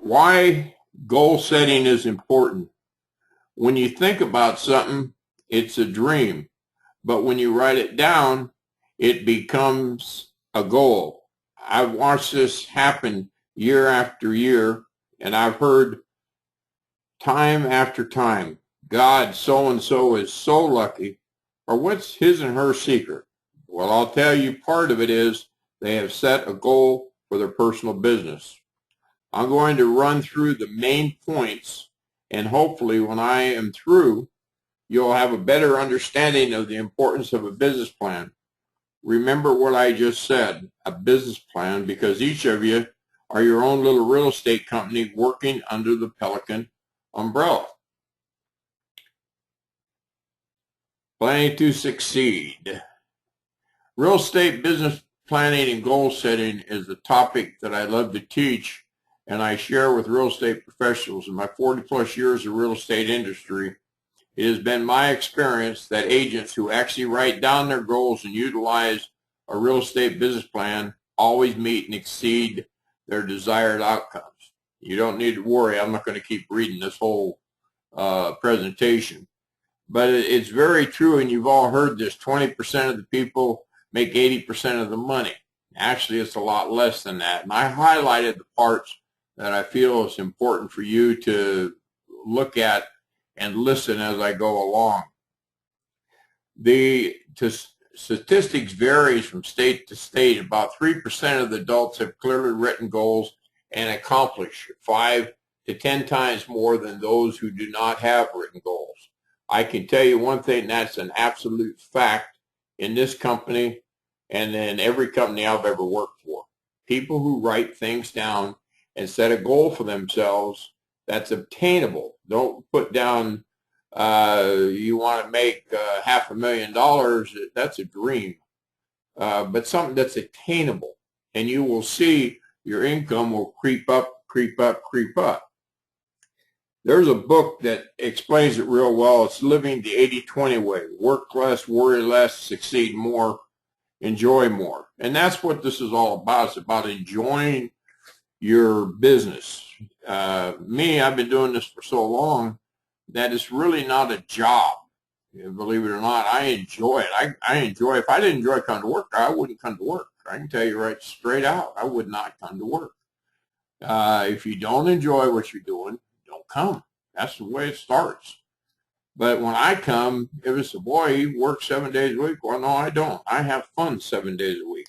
Why goal setting is important. When you think about something, it's a dream. But when you write it down, it becomes a goal. I've watched this happen year after year, and I've heard time after time, God, so-and-so is so lucky, or what's his and her secret? Well, I'll tell you, part of it is they have set a goal for their personal business. I'm going to run through the main points, and hopefully when I am through, you'll have a better understanding of the importance of a business plan. Remember what I just said, a business plan, because each of you are your own little real estate company working under the Pelican umbrella. Planning to succeed. Real estate business planning and goal setting is a topic that I love to teach, and I share with real estate professionals. In my 40-plus years of real estate industry, it has been my experience that agents who actually write down their goals and utilize a real estate business plan always meet and exceed their desired outcomes. You don't need to worry. I'm not going to keep reading this whole presentation. But it's very true, and you've all heard this, 20% of the people make 80% of the money. Actually, it's a lot less than that. And I highlighted the parts that I feel is important for you to look at and listen as I go along. The statistics varies from state to state. About 3% of the adults have clearly written goals and accomplish 5 to 10 times more than those who do not have written goals. I can tell you one thing, that's an absolute fact in this company and in every company I've ever worked for. People who write things down and set a goal for themselves that's obtainable. Don't put down you want to make $500,000. That's a dream. But something that's attainable. And you will see your income will creep up, creep up, creep up. There's a book that explains it real well. It's Living the 80-20 Way. Work less, worry less, succeed more, enjoy more. And that's what this is all about. It's about enjoying your business. Me, I've been doing this for so long that it's really not a job. Believe it or not, I enjoy it. I enjoy it. If I didn't enjoy coming to work, I wouldn't come to work. I can tell you right straight out, I would not come to work. If you don't enjoy what you're doing, don't come. That's the way it starts. But when I come, if it's a boy, he works 7 days a week. Well, no, I don't. I have fun 7 days a week.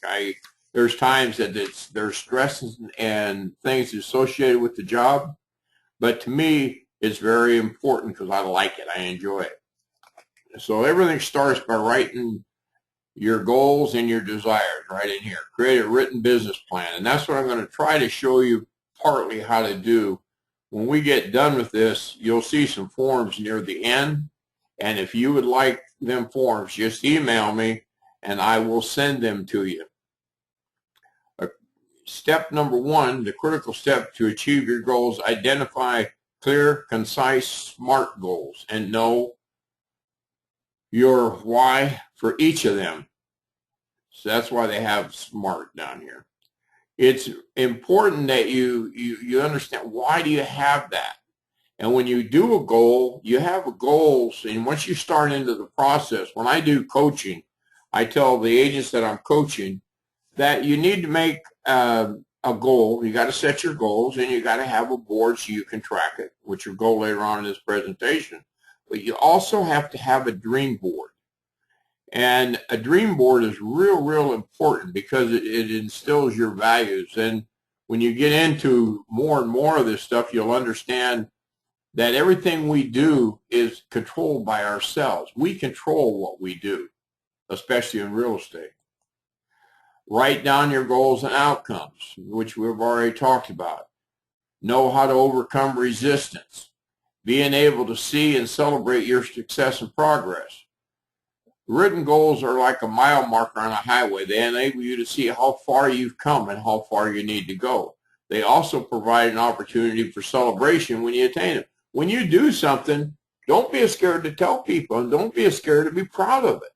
There's times that there's stresses and things associated with the job. But to me, it's very important because I like it. I enjoy it. So everything starts by writing your goals and your desires right in here. Create a written business plan. And that's what I'm going to try to show you partly how to do. When we get done with this, you'll see some forms near the end. And if you would like them forms, just email me and I will send them to you. Step number 1, the critical step to achieve your goals, identify clear, concise, SMART goals and know your why for each of them. So that's why they have SMART down here. It's important that you understand, why do you have that? And when you do a goal, you have a goals, and once you start into the process, when I do coaching, I tell the agents that I'm coaching that you need to make a goal. You got to set your goals, and you got to have a board so you can track it, which will go later on in this presentation. But you also have to have a dream board. And a dream board is real important because it instills your values. And when you get into more and more of this stuff, you'll understand that everything we do is controlled by ourselves. We control what we do, especially in real estate. Write down your goals and outcomes, which we've already talked about. Know how to overcome resistance. Being able to see and celebrate your success and progress. Written goals are like a mile marker on a highway. They enable you to see how far you've come and how far you need to go. They also provide an opportunity for celebration when you attain it. When you do something, don't be scared to tell people, and don't be scared to be proud of it.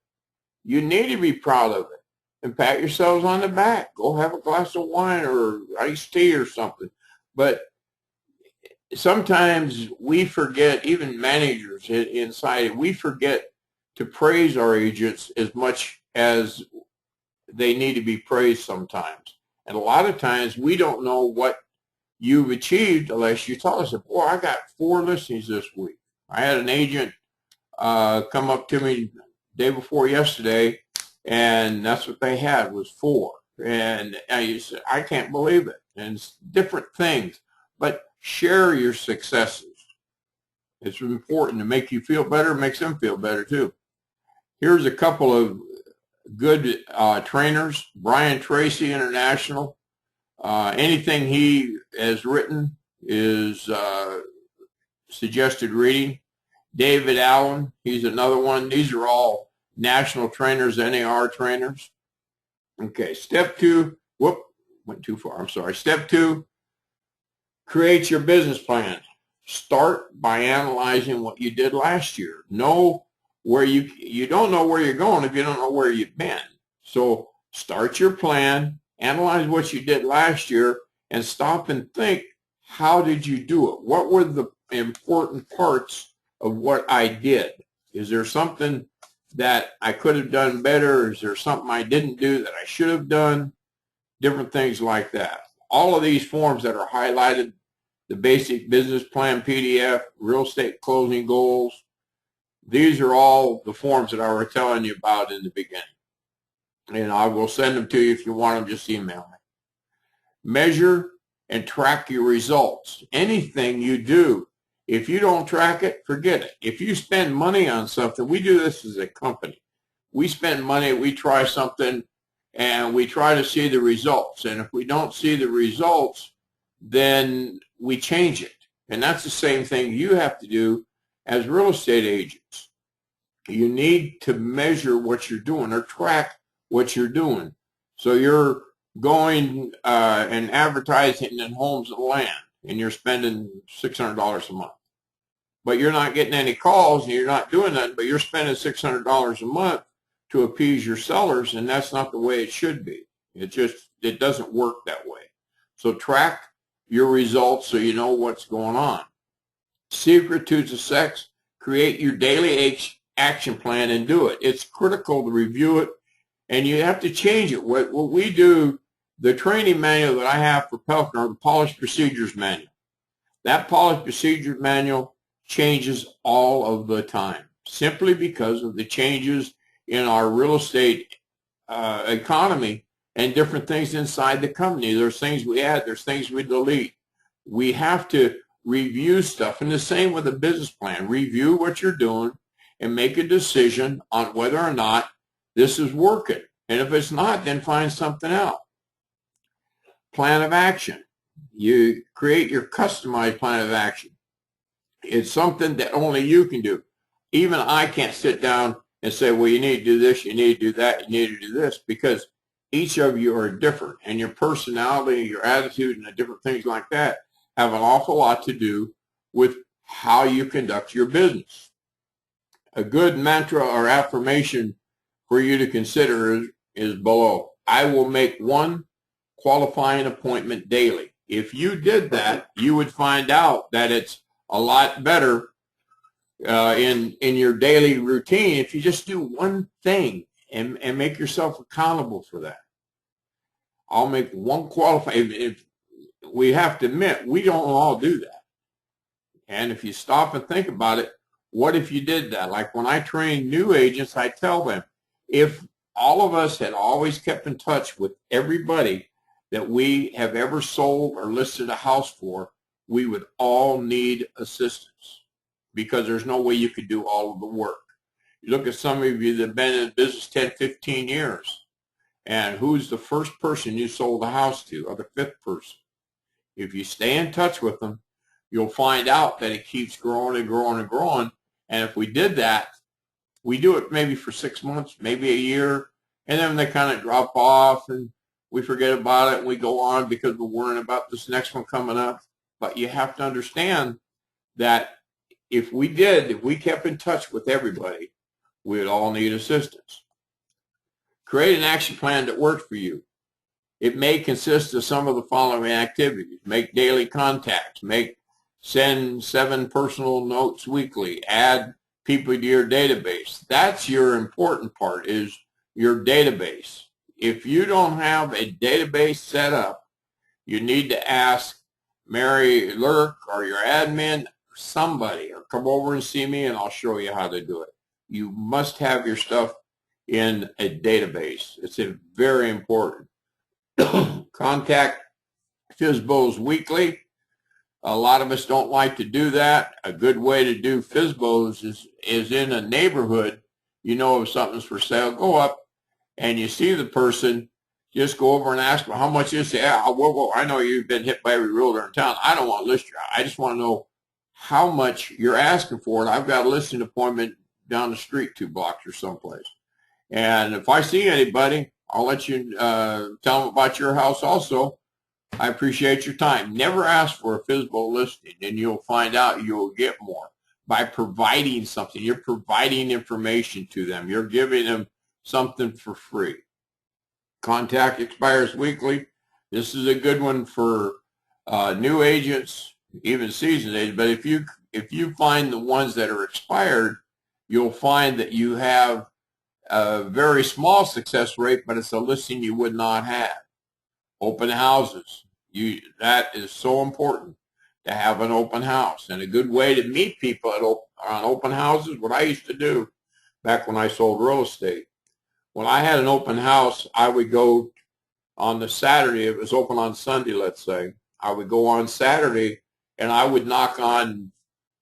You need to be proud of it and pat yourselves on the back. Go have a glass of wine or iced tea or something. But sometimes we forget, even managers inside, we forget to praise our agents as much as they need to be praised sometimes. And a lot of times we don't know what you've achieved unless you tell us, boy, I got 4 listings this week. I had an agent come up to me day before yesterday, and that's what they had was 4. And I said, I can't believe it. And it's different things. But share your successes. It's important to make you feel better, makes them feel better too. Here's a couple of good trainers. Brian Tracy International. Anything he has written is suggested reading. David Allen, he's another one. These are all national trainers, NAR trainers. Okay, step 2, whoop, went too far, I'm sorry. Step 2, create your business plan. Start by analyzing what you did last year. Know where you don't know where you're going if you don't know where you've been. So start your plan, analyze what you did last year, and stop and think, how did you do it? What were the important parts of what I did? Is there something that I could have done better? Is there something I didn't do that I should have done? Different things like that. All of these forms that are highlighted, the basic business plan PDF, real estate closing goals, these are all the forms that I was telling you about in the beginning. And I will send them to you if you want them, just email me. Measure and track your results. Anything you do, if you don't track it, forget it. If you spend money on something, we do this as a company. We spend money, we try something, and we try to see the results. And if we don't see the results, then we change it. And that's the same thing you have to do as real estate agents. You need to measure what you're doing or track what you're doing. So you're going and advertising in homes and land, and you're spending $600 a month. But you're not getting any calls, and you're not doing that, but you're spending $600 a month to appease your sellers, and that's not the way it should be. It doesn't work that way. So track your results so you know what's going on. Secret to success, create your daily action plan and do it. It's critical to review it, and you have to change it. What we do, the training manual that I have for Pelkner, the Polished Procedures Manual, that Polished Procedures Manual changes all of the time, simply because of the changes in our real estate economy and different things inside the company. There's things we add, there's things we delete. We have to review stuff, and the same with a business plan. Review what you're doing and make a decision on whether or not this is working. And if it's not, then find something else. Plan of action. You create your customized plan of action. It's something that only you can do. Even I can't sit down and say, well, you need to do this, you need to do that, you need to do this, because each of you are different, and your personality, your attitude, and the different things like that have an awful lot to do with how you conduct your business. A good mantra or affirmation for you to consider is below. I will make one qualifying appointment daily. If you did that, you would find out that it's a lot better in your daily routine if you just do one thing and make yourself accountable for that. I'll make one qualifying. If we have to admit, we don't all do that. And if you stop and think about it, what if you did that? Like when I train new agents, I tell them, if all of us had always kept in touch with everybody that we have ever sold or listed a house for, we would all need assistance, because there's no way you could do all of the work. You look at some of you that have been in business 10, 15 years, and who's the first person you sold a house to, or the 5th person? If you stay in touch with them, you'll find out that it keeps growing and growing and growing. And if we did that, we do it maybe for 6 months, maybe a year, and then they kind of drop off and we forget about it and we go on because we're worrying about this next one coming up. But you have to understand that if we kept in touch with everybody, we'd all need assistance. Create an action plan that works for you. It may consist of some of the following activities. Make daily contacts. Make Send 7 personal notes weekly. Add people to your database. That's your important part, is your database. If you don't have a database set up, you need to ask Mary Lurk or your admin, somebody, or come over and see me and I'll show you how to do it. You must have your stuff in a database. It's very important. Contact FSBOs weekly. A lot of us don't like to do that. A good way to do FSBOs is in a neighborhood. You know if something's for sale, go up and you see the person, just go over and ask them, how much is it? Yeah, I know you've been hit by every realtor in town. I don't want to list you. I just want to know how much you're asking for it. I've got a listing appointment down the street 2 blocks or someplace. And if I see anybody, I'll let you tell them about your house also. I appreciate your time. Never ask for a FSBO listing, and you'll find out you'll get more by providing something. You're providing information to them. You're giving them something for free. Contact expires weekly. This is a good one for new agents, even seasoned agents. But if you find the ones that are expired, you'll find that you have a very small success rate, but it's a listing you would not have. Open houses. That is so important to have an open house. And a good way to meet people on open houses, what I used to do back when I sold real estate. When I had an open house, I would go on the Saturday. It was open on Sunday, let's say. I would go on Saturday and I would knock on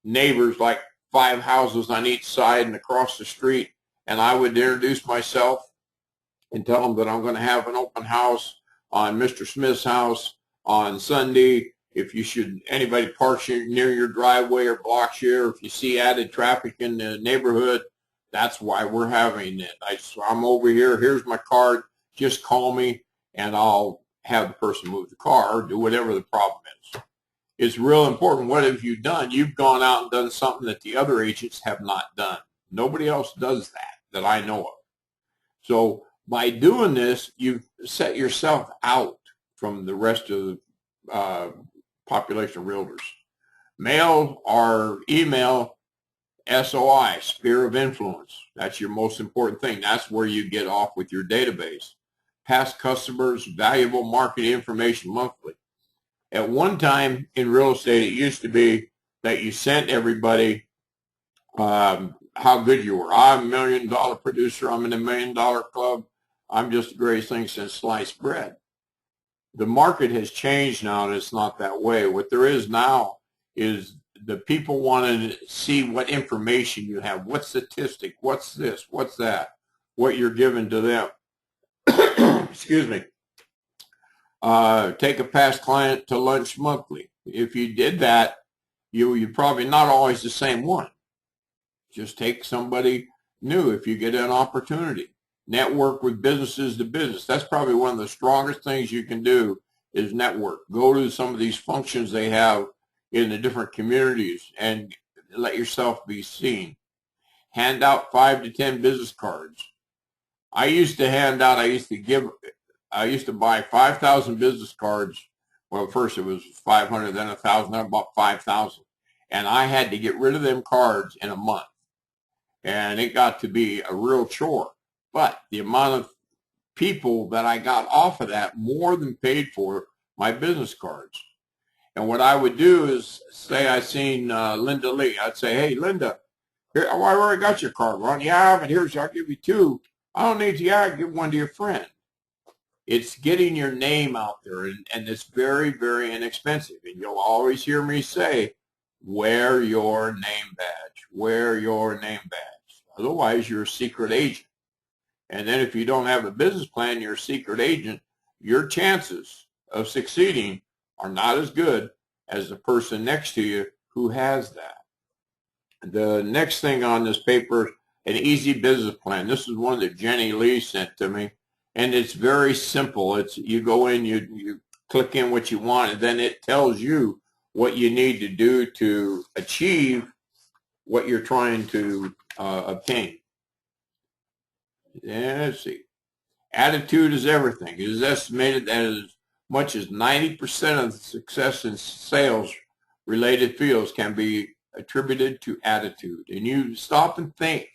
neighbors, like 5 houses on each side and across the street, and I would introduce myself and tell them that I'm going to have an open house on Mr. Smith's house on Sunday. If anybody parks near your driveway or blocks you, or if you see added traffic in the neighborhood, that's why we're having it. I'm over here. Here's my card. Just call me, and I'll have the person move the car or do whatever the problem is. It's real important. What have you done? You've gone out and done something that the other agents have not done. Nobody else does that I know of. So by doing this, you've set yourself out from the rest of the population of realtors. Mail or email, SOI, sphere of influence. That's your most important thing. That's where you get off with your database. Past customers, valuable marketing information monthly. At one time in real estate, it used to be that you sent everybody how good you were. I'm $1 million producer. I'm in a $1 million club. I'm just the greatest thing since sliced bread. The market has changed now, and it's not that way. What there is now is the people want to see what information you have, what statistic, what's this, what's that, what you're giving to them. Excuse me. Take a past client to lunch monthly. If you did that, you're probably not always the same one. Just take somebody new if you get an opportunity. Network with businesses to business. That's probably one of the strongest things you can do is network. Go to some of these functions they have in the different communities and let yourself be seen. Hand out 5 to 10 business cards. I used to buy 5,000 business cards. Well, first it was 500, then 1,000, then I bought 5,000. And I had to get rid of them cards in a month. And it got to be a real chore. But the amount of people that I got off of that more than paid for my business cards. And what I would do is say I seen Linda Lee. I'd say, hey, Linda, here, I already got your card. Well, yeah, but here's, I'll give you 2. I don't need you. I'll give 1 to your friend. It's getting your name out there, and it's very, very inexpensive. And you'll always hear me say, wear your name badge. Wear your name badge. Otherwise, you're a secret agent. And then if you don't have a business plan, you're a secret agent, your chances of succeeding are not as good as the person next to you who has that. The next thing on this paper, an easy business plan. This is one that Jenny Lee sent to me, and it's very simple. It's you go in, you click in what you want, and then it tells you what you need to do to achieve what you're trying to obtain. Let's see. Attitude is everything. It is estimated that as much as 90% of the success in sales related fields can be attributed to attitude. And you stop and think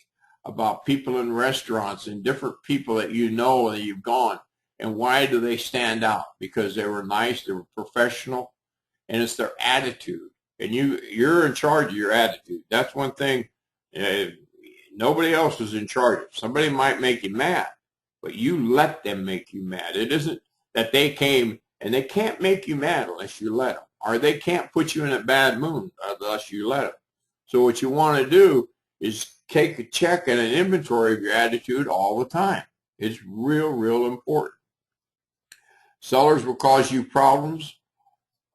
about people in restaurants and different people that you know that you've gone, and why do they stand out? Because they were nice, they were professional, and it's their attitude. And you're in charge of your attitude. That's one thing nobody else is in charge of. Somebody might make you mad, but you let them make you mad. It isn't that they came, and they can't make you mad unless you let them, or they can't put you in a bad mood unless you let them. So what you want to do is take a check and an inventory of your attitude all the time. It's real important. Sellers will cause you problems,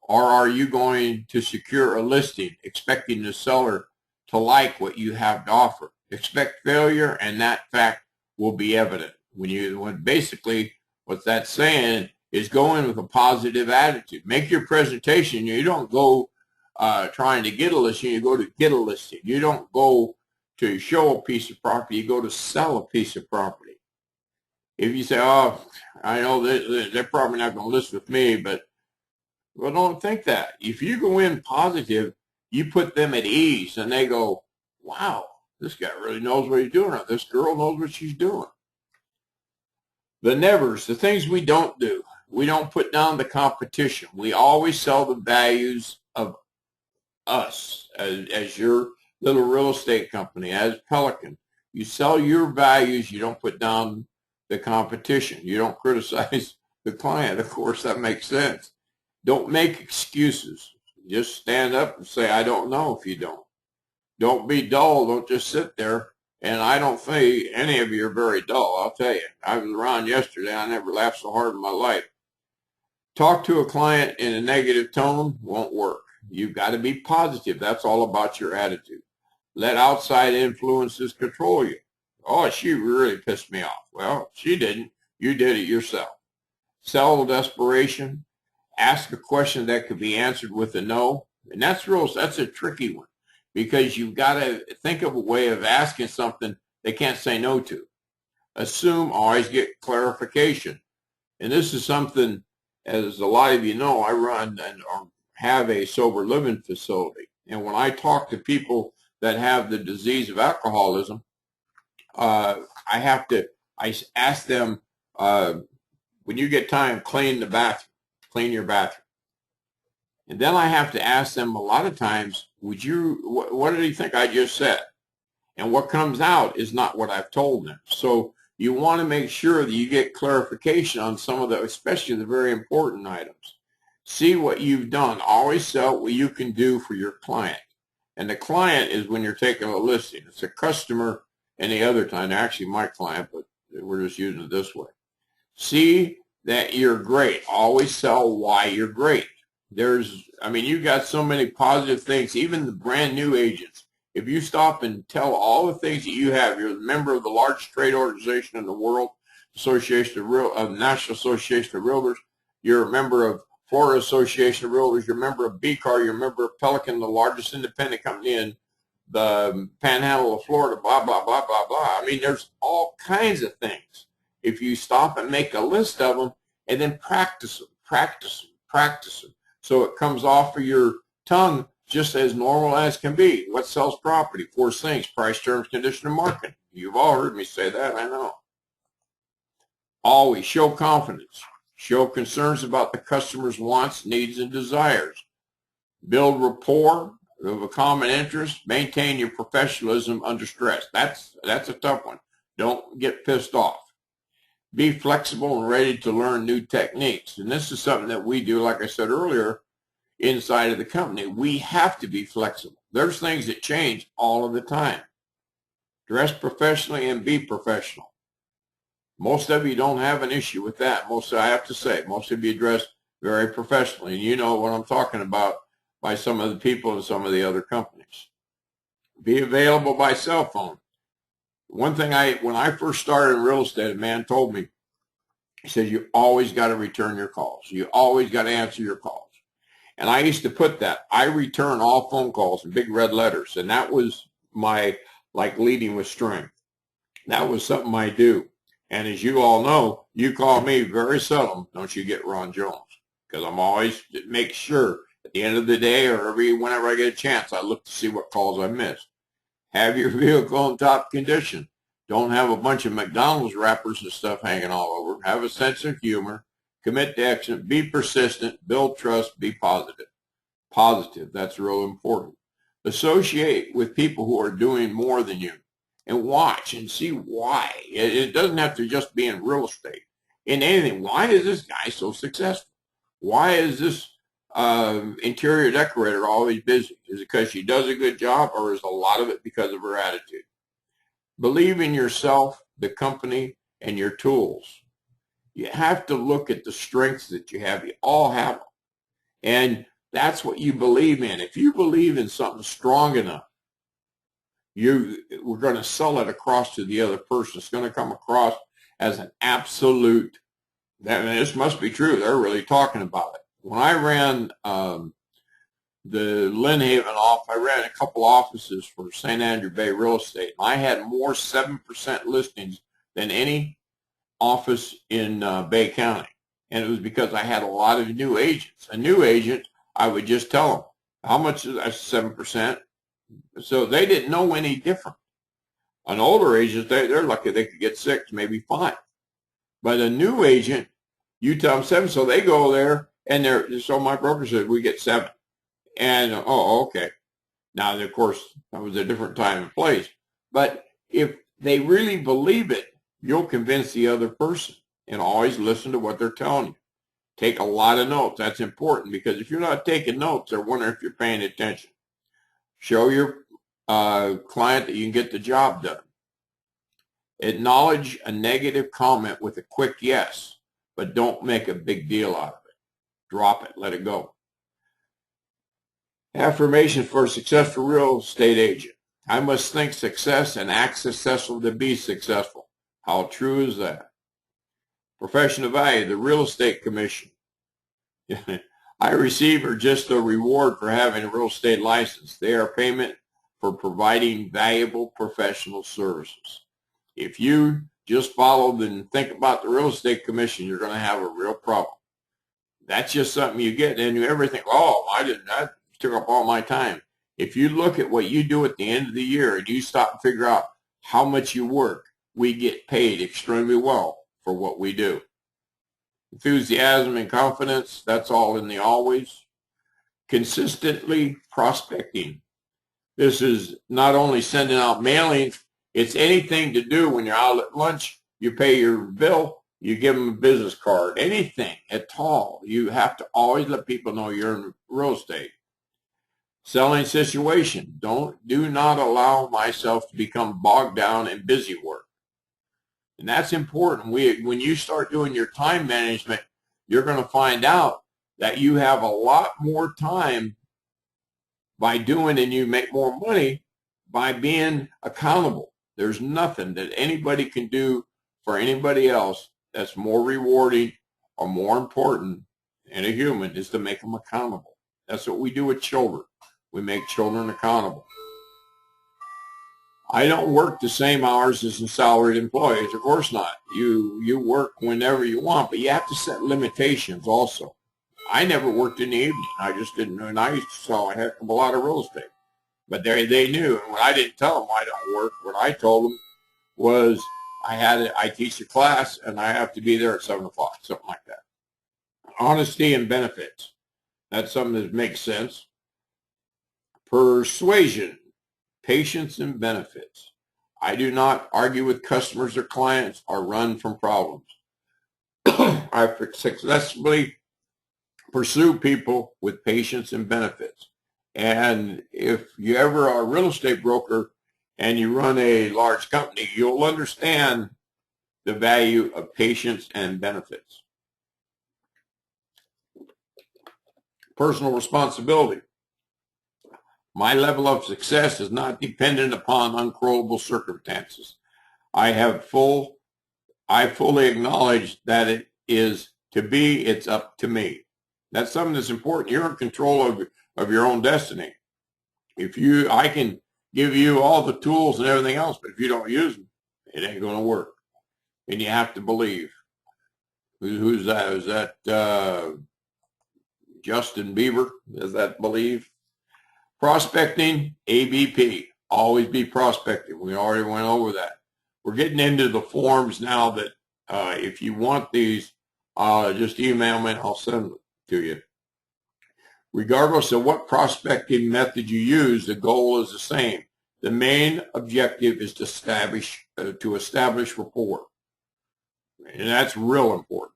or are you going to secure a listing expecting the seller to like what you have to offer? Expect failure, and that fact will be evident. When basically what that's saying is go in with a positive attitude. Make your presentation. You don't go trying to get a listing. You go to get a listing. You don't go to show a piece of property. You go to sell a piece of property. If you say, oh, I know they're probably not going to list with me, but well, don't think that. If you go in positive, you put them at ease, and they go, wow, this guy really knows what he's doing, or this girl knows what she's doing. The nevers, the things we don't do. We don't put down the competition. We always sell the values of us as your little real estate company, as Pelican. You sell your values. You don't put down the competition. You don't criticize the client. Of course, that makes sense. Don't make excuses. Just stand up and say, I don't know if you don't. Don't be dull. Don't just sit there. And I don't think any of you are very dull, I'll tell you. I was around yesterday. I never laughed so hard in my life. Talk to a client in a negative tone won't work. You've got to be positive. That's all about your attitude. Let outside influences control you. Oh, she really pissed me off. Well, she didn't. You did it yourself. Sell desperation. Ask a question that could be answered with a no. And that's a tricky one, because you've got to think of a way of asking something they can't say no to. Assume, always get clarification. And this is something, as a lot of you know, I run and have a sober living facility. And when I talk to people that have the disease of alcoholism, I ask them, when you get time, clean the bathroom. Clean your bathroom. And then I have to ask them a lot of times, what do you think I just said? And what comes out is not what I've told them. So you want to make sure that you get clarification on some of the, especially the very important items. See what you've done. Always sell what you can do for your client. And the client is when you're taking a listing. It's a customer any other time. They're actually my client, but we're just using it this way. See that you're great. Always sell why you're great. You got so many positive things, even the brand new agents. If you stop and tell all the things that you have, you're a member of the largest trade organization in the world, National Association of Realtors, you're a member of Florida Association of Realtors, you're a member of BCAR, you're a member of Pelican, the largest independent company in the panhandle of Florida, blah, blah, blah, blah, blah. There's all kinds of things. If you stop and make a list of them and then practice them, so it comes off of your tongue just as normal as can be. What sells property? 4 things: price, terms, condition, and market. You've all heard me say that, I know. Always show confidence. Show concerns about the customer's wants, needs, and desires. Build rapport of a common interest. Maintain your professionalism under stress. That's a tough one. Don't get pissed off. Be flexible and ready to learn new techniques. And this is something that we do, like I said earlier, inside of the company. We have to be flexible. There's things that change all of the time. Dress professionally and be professional. Most of you don't have an issue with that. I have to say, most of you dress very professionally. And you know what I'm talking about by some of the people in some of the other companies. Be available by cell phone. One thing when I first started in real estate, a man told me, he said, you always got to return your calls. You always got to answer your calls. And I used to put that. I return all phone calls in big red letters. And that was my, leading with strength. That was something I do. And as you all know, you call me very seldom, don't you get Ron Jones. Because I'm always make sure that the end of the day or whenever I get a chance, I look to see what calls I missed. Have your vehicle in top condition. Don't have a bunch of McDonald's wrappers and stuff hanging all over. Have a sense of humor. Commit to action. Be persistent. Build trust. Be positive. Positive. That's real important. Associate with people who are doing more than you and watch and see why. It doesn't have to just be in real estate. In anything. Why is this guy so successful? Why is this interior decorator always busy? Is it because she does a good job, or is a lot of it because of her attitude? Believe in yourself, the company, and your tools. You have to look at the strengths that you have. You all have them. And that's what you believe in. If you believe in something strong enough, we're going to sell it across to the other person. It's going to come across as an absolute, this must be true. They're really talking about it. When I ran the Lynn Haven office, I ran a couple offices for St. Andrew Bay Real Estate. I had more 7% listings than any office in Bay County. And it was because I had a lot of new agents. A new agent, I would just tell them, how much is that? 7%? So they didn't know any different. An older agent, they're lucky they could get 6, maybe 5. But a new agent, you tell them 7, so they go there, and so my broker said, we get 7. And, oh, okay. Now, of course, that was a different time and place. But if they really believe it, you'll convince the other person. And always listen to what they're telling you. Take a lot of notes. That's important, because if you're not taking notes, they're wondering if you're paying attention. Show your client that you can get the job done. Acknowledge a negative comment with a quick yes, but don't make a big deal out of it. Drop it. Let it go. Affirmation for a successful real estate agent. I must think success and act successful to be successful. How true is that? Professional value, the Real Estate Commission. I receive are just a reward for having a real estate license. They are payment for providing valuable professional services. If you just follow and think about the Real Estate Commission, you're going to have a real problem. That's just something you get, and you ever think, oh, that took up all my time. If you look at what you do at the end of the year and you stop and figure out how much you work, we get paid extremely well for what we do. Enthusiasm and confidence, that's all in the always. Consistently prospecting. This is not only sending out mailings, it's anything to do when you're out at lunch, you pay your bill, you give them a business card, anything at all. You have to always let people know you're in real estate. Selling situation. Do not allow myself to become bogged down in busy work. And that's important. When you start doing your time management, you're going to find out that you have a lot more time by doing, and you make more money by being accountable. There's nothing that anybody can do for anybody else that's more rewarding or more important in a human is to make them accountable. That's what we do with children. We make children accountable. I don't work the same hours as the salaried employees. Of course not. You work whenever you want, but you have to set limitations also. I never worked in the evening. I just didn't know, and I used to sell a heck of a lot of real estate. But they knew, and when I didn't tell them I don't work, what I told them was I teach a class, and I have to be there at 7 o'clock, something like that. Honesty and benefits. That's something that makes sense. Persuasion. Patience and benefits. I do not argue with customers or clients or run from problems. I successfully pursue people with patience and benefits. And if you ever are a real estate broker and you run a large company, you'll understand the value of patience and benefits. Personal responsibility. My level of success is not dependent upon uncontrollable circumstances. I fully acknowledge that it is to be, it's up to me. That's something that's important. You're in control of your own destiny. I can give you all the tools and everything else, but if you don't use them, it ain't going to work. And you have to believe. Who's that? Is that Justin Bieber, does that believe? Prospecting, ABP. Always be prospecting. We already went over that. We're getting into the forms now that if you want these, just email me and I'll send them to you. Regardless of what prospecting method you use, the goal is the same. The main objective is to establish rapport. And that's real important.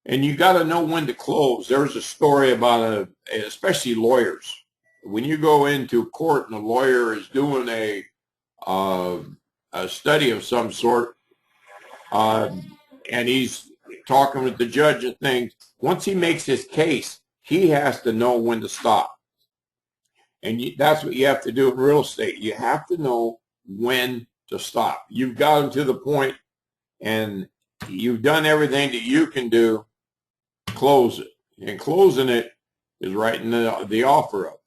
And you got to know when to close. There's a story about especially lawyers. When you go into court and a lawyer is doing a study of some sort, and he's talking with the judge and things, once he makes his case, he has to know when to stop. And that's what you have to do in real estate. You have to know when to stop. You've gotten to the point and you've done everything that you can do, close it. And closing it is writing the offer up.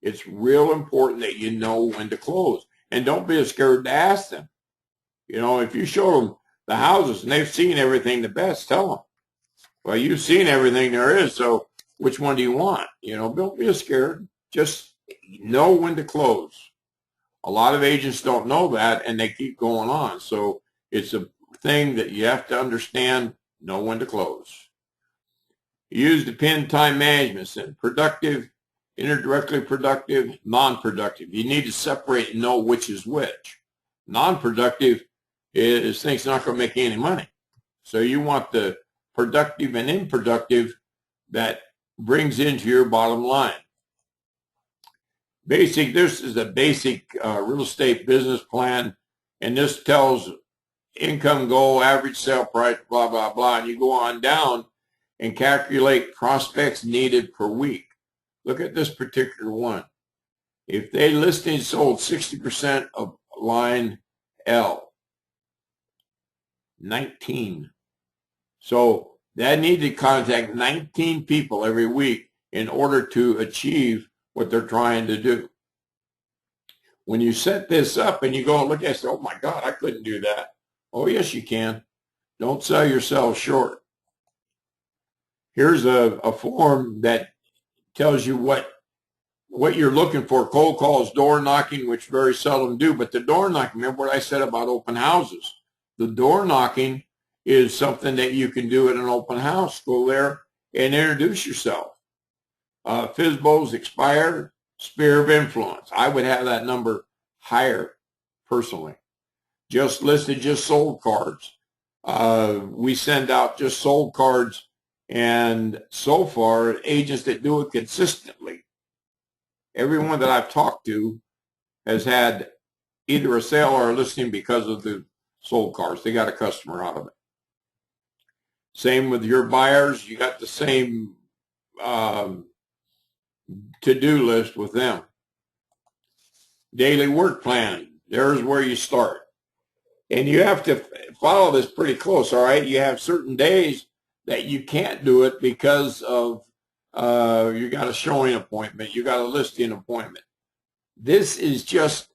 It's real important that you know when to close. And don't be scared to ask them. You know, if you show them the houses and they've seen everything the best, tell them, well, you've seen everything there is, so which one do you want? You know, don't be scared. Just know when to close. A lot of agents don't know that, and they keep going on. So it's a thing that you have to understand, know when to close. Use the PIN time management system. Productive, indirectly productive, non-productive. You need to separate and know which is which. Non-productive is things not going to make you any money. So you want the productive and unproductive that brings into your bottom line. This is a basic real estate business plan, and this tells income goal, average sale price, blah, blah, blah, and you go on down and calculate prospects needed per week. Look at this particular one. If they listing sold 60% of line L, 19. So that need to contact 19 people every week in order to achieve what they're trying to do. When you set this up and you go and look at it, say, oh my God, I couldn't do that. Oh yes, you can. Don't sell yourself short. Here's a form that tells you what you're looking for. Cold calls, door knocking, which very seldom do, but the door knocking, remember what I said about open houses. The door knocking is something that you can do at an open house. Go there and introduce yourself. FSBOs expired, sphere of influence. I would have that number higher personally. Just listed, just sold cards. We send out just sold cards, and so far, agents that do it consistently, everyone that I've talked to has had either a sale or a listing because of the sold cards. They got a customer out of it. Same with your buyers. You got the same to-do list with them. Daily work plan. There's where you start. And you have to follow this pretty close, all right? You have certain days that you can't do it because of you got a showing appointment, you got a listing appointment. This is just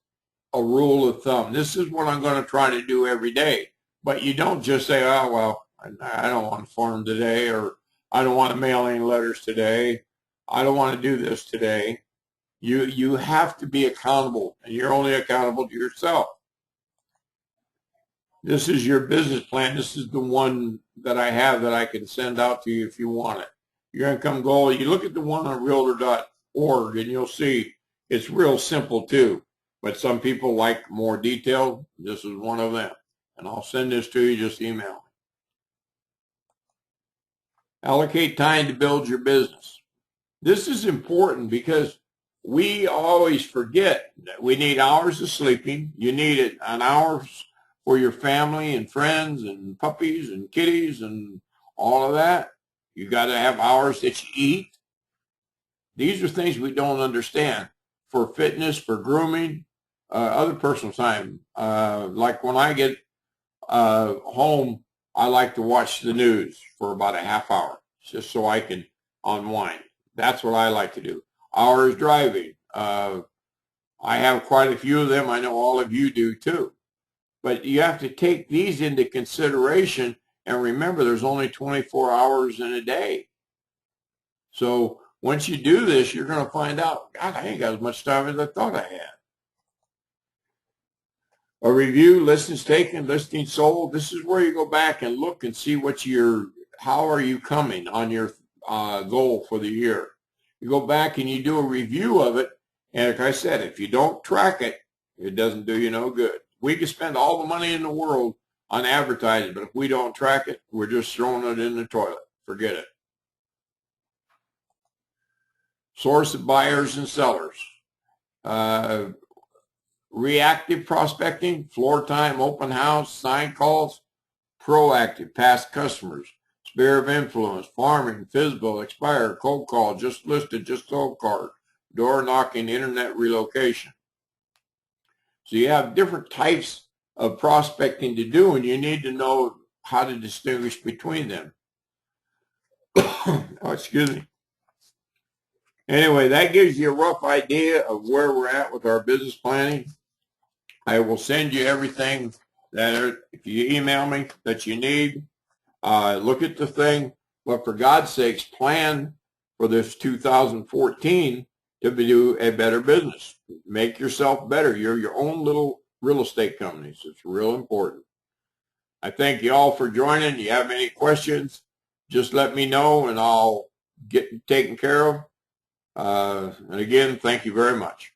a rule of thumb. This is what I'm going to try to do every day. But you don't just say, oh, well, I don't want to farm today, or I don't want to mail any letters today. I don't want to do this today. You have to be accountable, and you're only accountable to yourself. This is your business plan. This is the one that I have that I can send out to you if you want it. Your income goal, you look at the one on realtor.org and you'll see it's real simple too. But some people like more detail. This is one of them. And I'll send this to you, just email me. Allocate time to build your business. This is important because we always forget that we need hours of sleeping. You need an hour for your family and friends and puppies and kitties and all of that. You got to have hours that you eat. These are things we don't understand. For fitness, for grooming, other personal time. Like when I get home, I like to watch the news for about a half hour, just so I can unwind. That's what I like to do. Hours driving. I have quite a few of them. I know all of you do too. But you have to take these into consideration, and remember there's only 24 hours in a day. So once you do this, you're going to find out, God, I ain't got as much time as I thought I had. A review, listings taken, listings sold. This is where you go back and look and see how are you coming on your goal for the year. You go back and you do a review of it. And like I said, if you don't track it, it doesn't do you no good. We can spend all the money in the world on advertising, but if we don't track it, we're just throwing it in the toilet. Forget it. Source of buyers and sellers. Reactive prospecting, floor time, open house, sign calls. Proactive, past customers. Sphere of influence, farming, physical, expire, cold call, just listed, just sold card, door knocking, internet relocation. So you have different types of prospecting to do, and you need to know how to distinguish between them. Oh, excuse me. Anyway, that gives you a rough idea of where we're at with our business planning. I will send you everything if you email me, that you need. Look at the thing, but for God's sakes, plan for this 2014 to do a better business. Make yourself better. You're your own little real estate company, so it's real important. I thank you all for joining. If you have any questions, just let me know and I'll get taken care of. And again, thank you very much.